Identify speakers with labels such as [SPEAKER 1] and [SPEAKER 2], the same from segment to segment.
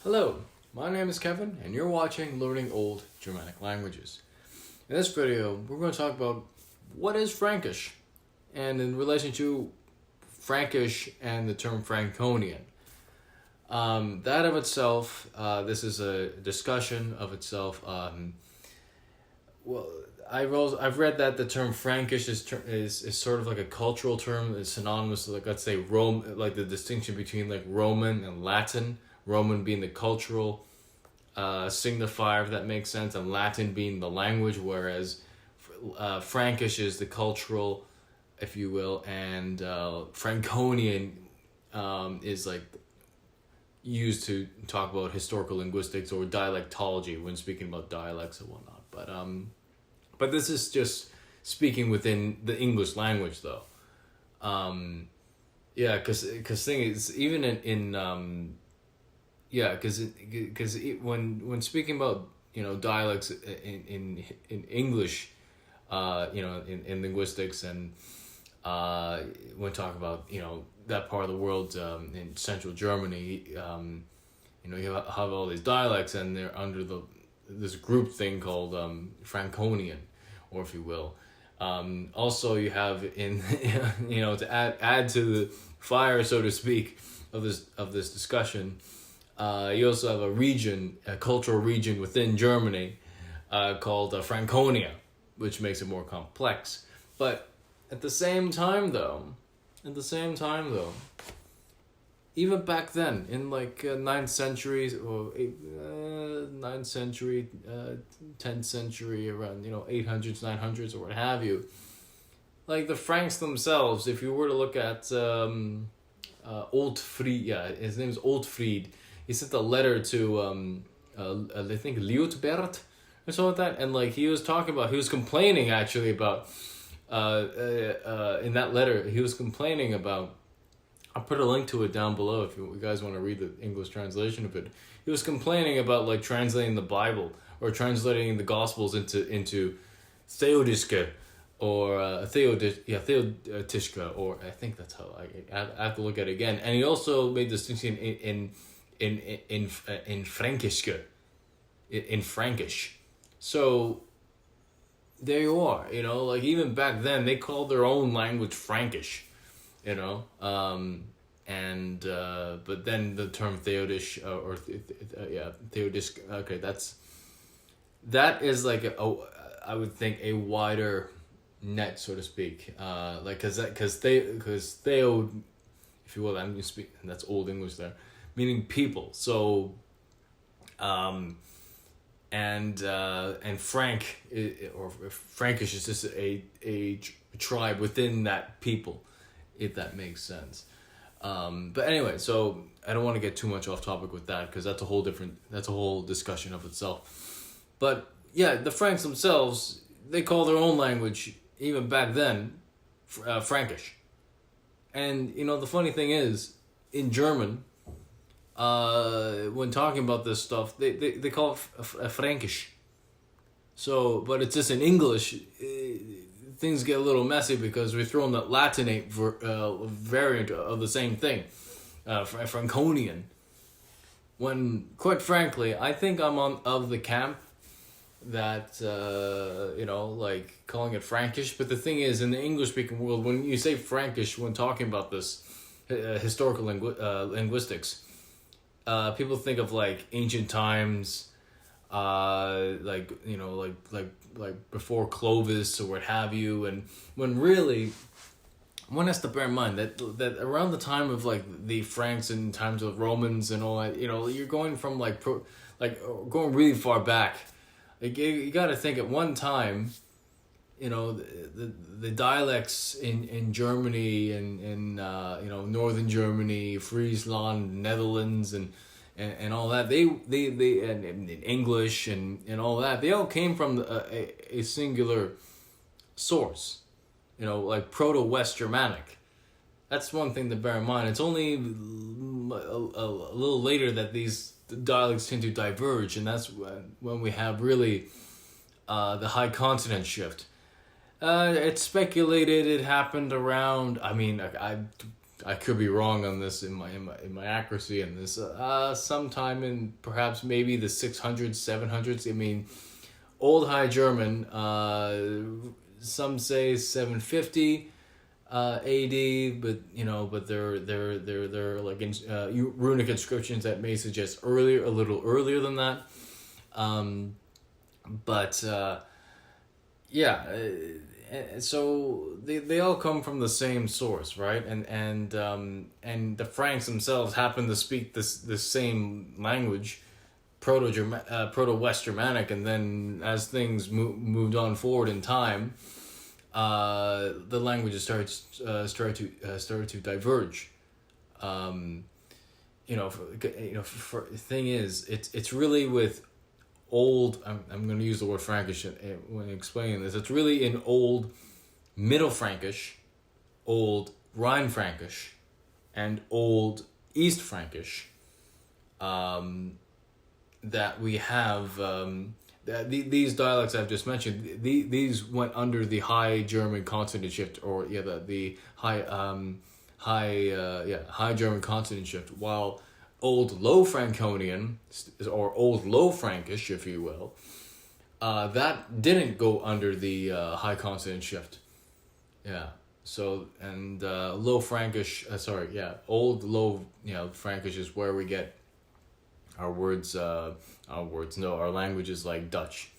[SPEAKER 1] Hello, my name is Kevin, and you're watching Learning Old Germanic Languages. In this video, we're going to talk about what is Frankish, and in relation to Frankish and the term Franconian. That of itself, this is a discussion of itself. I've read that the term Frankish is sort of like a cultural term. It's synonymous with, like, let's say Rome, like the distinction between like Roman and Latin. Roman being the cultural signifier, if that makes sense, and Latin being the language, whereas Frankish is the cultural, if you will, and Franconian is like used to talk about historical linguistics or dialectology when speaking about dialects and whatnot. But this is just speaking within the English language, though. Because thing is, even when speaking about dialects in English, in linguistics, and when talking about that part of the world, in central Germany, you have all these dialects, and they're under this group thing called Franconian, or if you will. Also, you have in to add to the fire, so to speak, of this discussion. You also have a cultural region within Germany called Franconia, which makes it more complex. But at the same time, though, even back then, in like 9th century or 9th century, 10th century, around 800s, 900s, or what have you, like the Franks themselves, if you were to look at Oldfried, his name is Oldfried. He sent a letter to I think Liutbert or something like that, and like he was complaining actually about in that letter he was complaining about. I'll put a link to it down below if you guys want to read the English translation of it. He was complaining about like translating the Bible or translating the Gospels into Theodiske or Theodishka, or I think that's how I have to look at it again. And he also made distinction in Frankiske, in Frankish. So there you are, like even back then they called their own language Frankish, but then the term Theodish Theodisk, okay, that is like I would think a wider net, so to speak, because Theo, if you will, I'm gonna speak, and that's Old English there, meaning people. So, and Frank or Frankish is just a tribe within that people, if that makes sense. But anyway, so I don't want to get too much off topic with that because that's a whole discussion of itself. But yeah, the Franks themselves, they call their own language even back then Frankish. And the funny thing is, in German, when talking about this stuff, they call it Frankish. So, but it's just in English, things get a little messy because we throw in the Latinate variant of the same thing, Franconian. When, quite frankly, I think I'm of the camp that like calling it Frankish. But the thing is, in the English-speaking world, when you say Frankish, when talking about this historical linguistics, people think of like ancient times, like before Clovis or what have you, and when really one has to bear in mind that around the time of like the Franks and times of Romans and all that, you're going from going really far back. Like you got to think at one time, the dialects in Germany and in northern Germany, Friesland, Netherlands, and all that, they and in English and all that, they all came from a singular source, like Proto-West Germanic. That's one thing to bear in mind. It's only a little later that these dialects tend to diverge, and that's when we have really the high consonant shift. It's speculated it happened around. I mean, I I could be wrong on this in my accuracy in this. Sometime in perhaps maybe the 600s, 700s. I mean, Old High German. Some say 750 AD, but they're like runic inscriptions that may suggest a little earlier than that. So they all come from the same source, right? And the Franks themselves happen to speak this same language, Proto-West Germanic, and then as things moved on forward in time, the languages started to diverge. Thing is, it's really with old. I'm going to use the word Frankish when explaining this. It's really in old Middle Frankish, old Rhine Frankish, and old East Frankish. That we have these dialects I've just mentioned. These went under the High German consonant shift, or the High German consonant shift, while Old Low Franconian, or Old Low Frankish, if you will, that didn't go under the high consonant shift. Yeah. So Low Frankish, Old Low Frankish is where we get our languages like Dutch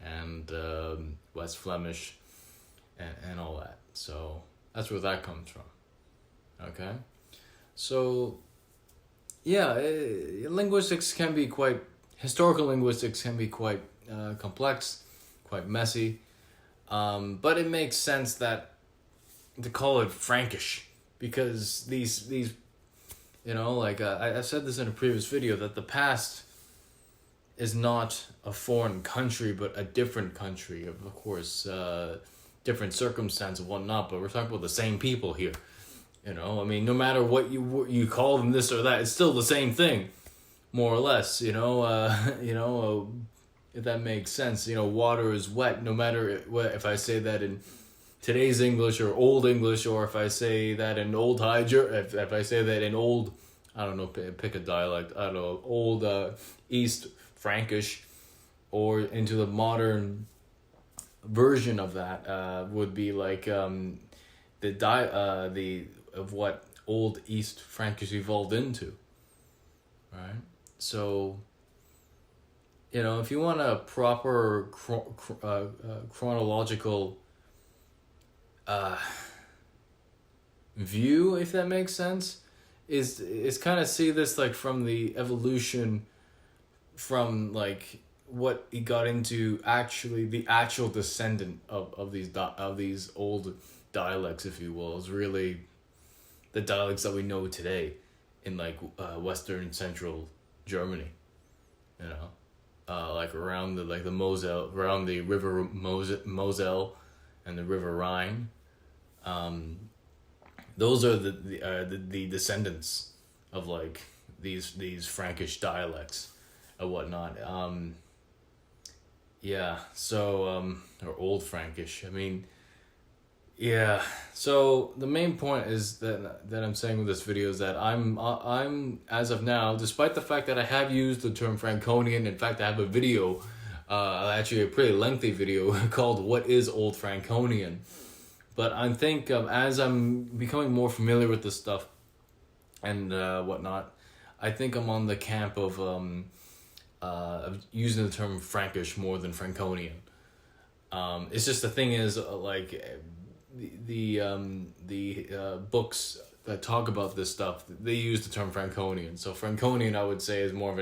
[SPEAKER 1] and West Flemish and all that. So that's where that comes from. Okay, so historical linguistics can be quite complex, quite messy, but it makes sense to call it Frankish, because these I said this in a previous video, that the past is not a foreign country, but a different country. Of course, different circumstance and whatnot, but we're talking about the same people here. I mean, no matter what you call them, this or that, it's still the same thing, more or less. If that makes sense. Water is wet. No matter what, if I say that in today's English or Old English, or if I say that in Old High German, if I say that in Old, I don't know, pick a dialect, I don't know, Old East Frankish, or into the modern version of that, would be like of what Old East Frankish evolved into, right? So, if you want a proper chronological view, if that makes sense, is kind of see this like from the evolution from like what he got into, actually the actual descendant of these old dialects, if you will, is really the dialects that we know today in like Western Central Germany, like around the Moselle, around the river Moselle and the river Rhine. Those are the descendants of like these Frankish dialects and whatnot. Or Old Frankish. I mean, yeah. So the main point is that I'm saying with this video is that I'm as of now, despite the fact that I have used the term Franconian. In fact, I have a video, actually a pretty lengthy video called "What is Old Franconian?" But I think as I'm becoming more familiar with this stuff and whatnot, I think I'm on the camp of using the term Frankish more than Franconian. It's just the thing is the books that talk about this stuff, they use the term Franconian. So Franconian, I would say, is more of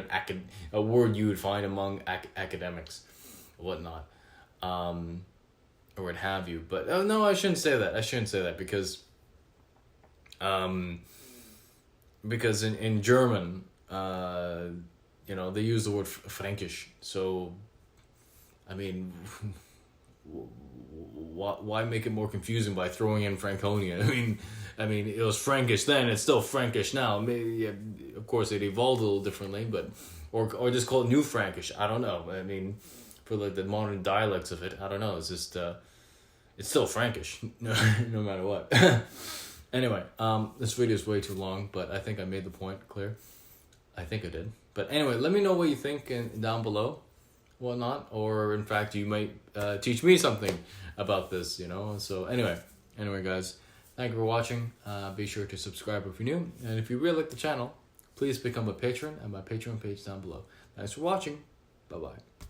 [SPEAKER 1] a word you would find among academics, whatnot, or what have you. But no, I shouldn't say that. Because in German, they use the word Frankish. So, I mean, why make it more confusing by throwing in Franconian? I mean, it was Frankish then, it's still Frankish now. Maybe, of course, it evolved a little differently, but or just call it New Frankish. I don't know. I mean, for like the modern dialects of it, I don't know. It's just it's still Frankish, no matter what. Anyway, this video is way too long, but I think I made the point clear. I think I did. But anyway, let me know what you think down below, whatnot, or in fact, you might teach me something about this, you know. So anyway, guys, thank you for watching. Be sure to subscribe if you're new, and if you really like the channel, please become a patron at my Patreon page down below. Thanks for watching. Bye bye.